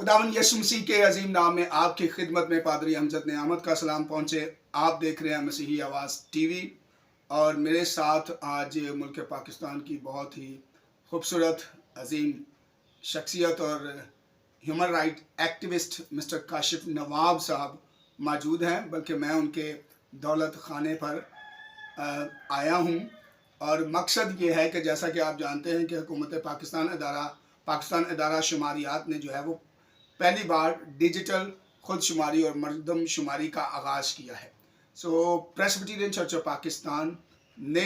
खुदावन यसु मसीह के अजीम नाम में आपकी खिदमत में पादरी अमजद नेयामत का सलाम पहुँचे। आप देख रहे हैं मसीही आवाज़ टीवी और मेरे साथ आज मुल्क पाकिस्तान की बहुत ही खूबसूरत अजीम शख्सियत और human right activist mister Kashif Nawab साहब मौजूद हैं, बल्कि मैं उनके दौलत खाने पर आया हूँ और मकसद ये है कि जैसा कि आप जानते हैं कि हुकूमत पाकिस्तान इदारा शुमारियात ने जो है वो पहली बार डिजिटल खुद शुमारी और मरदम शुमारी का आगाज़ किया है। सो प्रेस्बिटेरियन चर्च ऑफ पाकिस्तान ने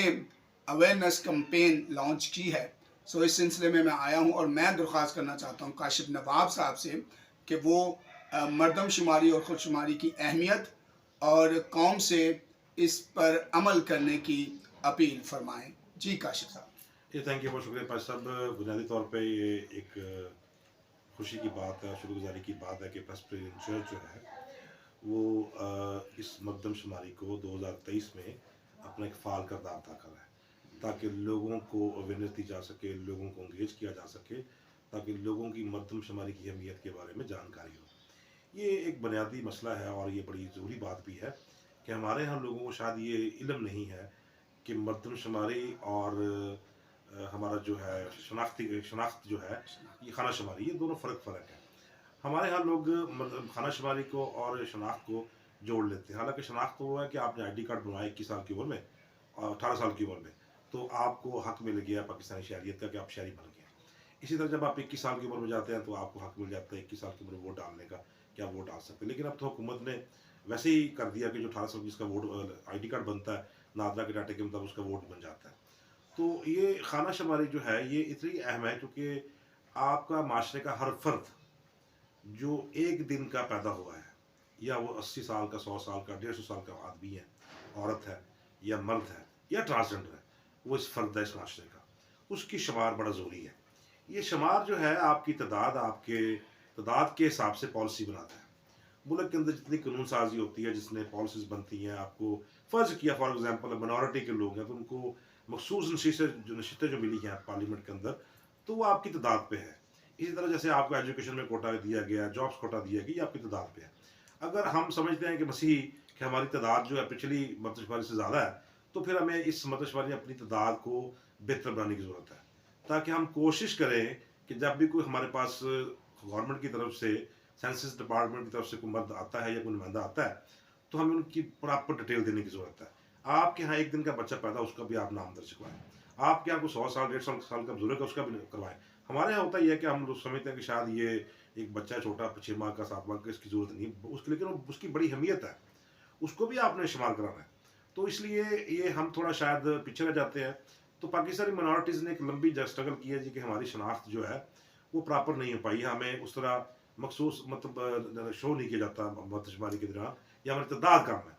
अवेयरनेस कैंपेन लॉन्च की है। सो इस सिलसिले में मैं आया हूं और मैं दरख्वास्त करना चाहता हूं काशिफ नवाब साहब से कि वो मरदम शुमारी और खुद शुमारी की अहमियत और कौम से इस पर अमल करने की अपील फरमाएं। जी काशिफ साहब। ये थैंक यू, बहुत शुक्रिया पाश साहब। बुनियादी तौर पे ये एक खुशी की बात है, शुक्रगुजारी की बात है कि प्रेस्बिटेरियन चर्च जो है वो इस मकदम शुमारी को 2023 में अपना एक फ़ाल किरदार अदा कर रहा है ताकि लोगों को अवेयरनेस दी जा सके, लोगों को इंगेज किया जा सके, ताकि लोगों की मकदम शुमारी की अहमियत के बारे में जानकारी हो। ये एक बुनियादी मसला है और ये बड़ी ज़रूरी बात भी है कि हमारे यहाँ लोगों को शायद ये इल्म नहीं है कि मकदम शुमारी और हमारा जो है शनाख्त जो है ये खाना शुमारी, ये दोनों फ़र्क है। हमारे यहाँ लोग मतलब खाना शुमारी को और शनाख्त को जोड़ लेते हैं। हालांकि शनाख्त तो वो है कि आपने आईडी कार्ड बनवाया 21 साल की उम्र में और 18 साल की उम्र में, तो आपको हक मिल गया पाकिस्तानी शहरियत का कि आप शहरी बन गए। इसी तरह जब आप 21 साल की उम्र में जाते हैं तो आपको हक मिल जाता है 21 साल की उम्र में वोट डालने का कि आप वोट डाल सकते हैं। लेकिन अब तो हुकूमत ने वैसे ही कर दिया कि जो 18 साल जिसका वोट आई डी कार्ड बनता है नादरा के डाटे के मुताबिक उसका वोट बन जाता है। तो ये खाना शुमारी जो है ये इतनी अहम है क्योंकि आपका माशरे का हर फर्द जो एक दिन का पैदा हुआ है, या वो 80 साल का, 100 साल का, 150 साल का आदमी है, औरत है या मर्द है या ट्रांसजेंडर है, वो इस फर्द है इस माशरे का, उसकी शुमार बड़ा ज़रूरी है। ये शुमार जो है आपकी तादाद, आपके तादाद के हिसाब से पॉलिसी बनाता है। मुल्क के अंदर जितनी कानून साजी होती है, जिसने पॉलिसीज़ बनती हैं, आपको फ़र्ज़ किया फॉर एग्ज़ाम्पल माइनॉरिटी के लोग हैं तो उनको मखसूस नशीतें जो मिली हैं पार्लियामेंट के अंदर, तो वो आपकी तादाद पे है। इसी तरह जैसे आपको एजुकेशन में कोटा दिया गया, जॉब्स कोटा दिया गया, ये आपकी तादाद पे है। अगर हम समझते हैं कि मसीही कि हमारी तादाद जो है पिछली मरदमशुमारी से ज़्यादा है, तो फिर हमें इस मरदमशुमारी में अपनी तादाद को बेहतर बनाने की ज़रूरत है, ताकि हम कोशिश करें कि जब भी कोई हमारे पास गवर्नमेंट की तरफ से, सेंसस डिपार्टमेंट की तरफ से कोई मर्द आता है या कोई नुमाइंदा आता है, तो हमें उनकी प्रॉपर डिटेल देने की ज़रूरत है। आपके यहाँ एक दिन का बच्चा पैदा, उसका भी आप नाम दर्ज करवाएं। आपके यहाँ कोई 100 साल 150 साल का बुजुर्ग है, उसका भी करवाएं। हमारे यहाँ होता ही है कि हम लोग समझते हैं कि शायद ये एक बच्चा छोटा 6 माह का 7 माह का, इसकी ज़रूरत नहीं उसके, लेकिन उसकी बड़ी अहमियत है, उसको भी आपने शुमार कराना है। तो इसलिए ये हम थोड़ा शायद पीछे रह जाते हैं। तो पाकिस्तानी माइनॉरिटीज़ ने एक लंबी स्ट्रगल की है जी कि हमारी शनाख्त जो है वो प्रॉपर नहीं हो पाई है, हमें उस तरह मखसूस मतलब शो नहीं किया जाता मरदमशुमारी के दौरान, या हमारी तादाद कम है।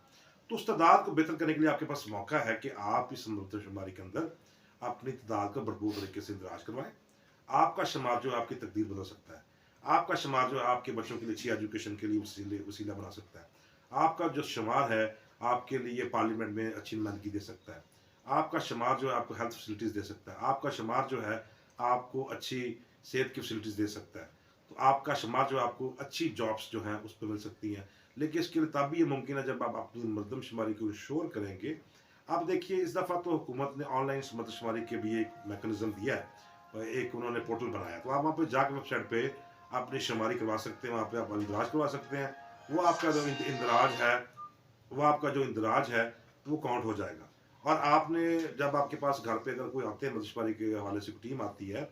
तो उस तादाद को बेहतर करने के लिए आपके पास मौका है कि आप इस मरदमशुमारी के अंदर अपनी तादाद को भरपूर तरीके से इंदराज करवाएं। आपका शुमार जो है आपकी तकदीर बदल सकता है। आपका शुमार जो है आपके बच्चों के लिए अच्छी एजुकेशन के लिए वसीला बना सकता है। आपका जो शुमार है आपके लिए पार्लियामेंट में अच्छी नुमाइंदगी दे सकता है। आपका शुमार जो है आपको हेल्थ फैसिलिटीज़ दे सकता है। आपका शुमार जो है आपको अच्छी सेहत की फैसिलिटीज़ दे सकता है। तो आपका शुमार जो आपको अच्छी जॉब्स जो हैं उस पर मिल सकती हैं। लेकिन इसके लिए तब भी ये मुमकिन है जब आप अपनी मरदमशुमारी को इंश्योर करेंगे। आप देखिए इस दफ़ा तो हुकूमत ने ऑनलाइन मरदमशुमारी के भी एक मैकेनिज़्म दिया है, एक उन्होंने पोर्टल बनाया, तो आप वहाँ पर जाकर वेबसाइट पे अपनी शुमारी करवा सकते हैं, वहाँ पे आप इंदराज करवा सकते हैं। वो आपका जो इंदराज है वो काउंट हो जाएगा। और आपने जब आपके पास घर पे अगर कोई आते हैं मरदमशुमारी के हवाले से कोई टीम आती है,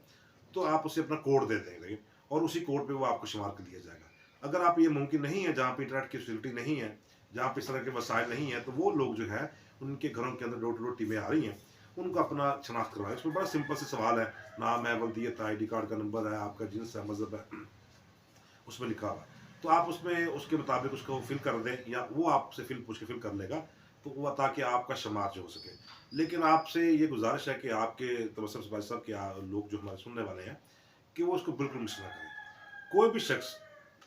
तो आप उसे अपना कोड दे देंगे और उसी कोड पे वो आपको शुमार कर लिया जाएगा। अगर आप ये मुमकिन नहीं है, जहाँ पे इंटरनेट की फैसिलिटी नहीं है, जहाँ पे इस तरह के वसाइल नहीं है, तो वो लोग जो है उनके घरों के अंदर डोर टू डोर टीमें आ रही हैं, उनको अपना शनाख्त करवाएं। उसमें बड़ा सिंपल से सवाल है, नाम है, वल्दियत, आई.डी. कार्ड का नंबर है, आपका जिन्स है, मज़हब है, उसमें लिखा हुआ है। तो आप उसमें उसके मुताबिक उसको फिल कर दें, या वो आपसे पूछ के फिल कर लेगा, तो वो ताकि आपका शुमार जो हो सके। लेकिन आपसे ये गुजारिश है कि आपके तबस्सुम सिपाही साहब के लोग जो हमारे सुनने वाले हैं कि वो उसको बिल्कुल मिस ना करें। कोई भी शख्स,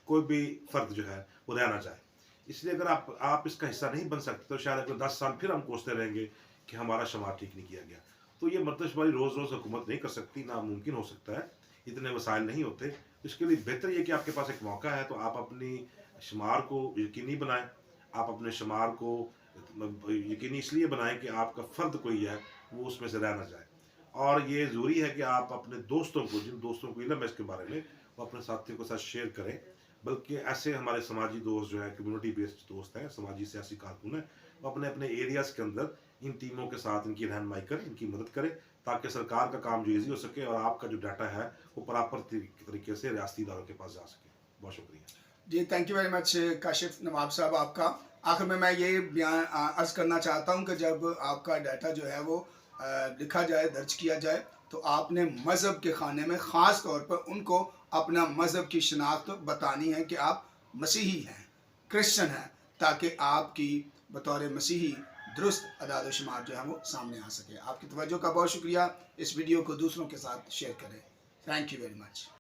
कोई भी फ़र्द जो है वो रहना चाहे। इसलिए अगर आप इसका हिस्सा नहीं बन सकते तो शायद अगर 10 साल फिर हम कोसते रहेंगे कि हमारा शुमार ठीक नहीं किया गया। तो ये मरदमशुमारी रोज़ रोज़ हुकूमत नहीं कर सकती, नामुमकिन हो सकता है। इतने वसाइल नहीं होते। तो इसके लिए बेहतर ये कि आपके पास एक मौका है, तो आप अपनी शुमार को यकीनी बनाएं। आप अपने शुमार को यकीनी इसलिए बनाएं कि आपका फ़र्द कोई है वो उसमें से रह ना जाए। और ये ज़रूरी है कि आप अपने दोस्तों को, जिन दोस्तों को इल्म है इसके बारे में, वो अपने साथियों के साथ शेयर करें। बल्कि ऐसे हमारे समाजी दोस्त जो हैं, कम्युनिटी बेस्ड दोस्त हैं, समाजी सियासी कारकुन हैं, वो अपने अपने एरियाज़ के अंदर इन टीमों के साथ इनकी रहनुमाई करें, इनकी मदद करें, ताकि सरकार का काम जो ईजी हो सके और आपका जो डाटा है वो प्रॉपर तरीके से रियासती इदारों के पास जा सके। बहुत शुक्रिया जी, thank you very much Kashif Nawab साहब आपका। आखिर में मैं ये बयान अर्ज़ करना चाहता हूँ कि जब आपका डाटा जो है वो लिखा जाए, दर्ज किया जाए, तो आपने मज़हब के खाने में ख़ास तौर पर उनको अपना मज़हब की शनाख्त बतानी है कि आप मसीही हैं, क्रिश्चन हैं, ताकि आपकी बतौर मसीही दुरुस्त अदाद शुमार जो है वो सामने आ सके। आपकी तवज्जो का बहुत शुक्रिया। इस वीडियो को दूसरों के साथ शेयर करें। Thank you very much.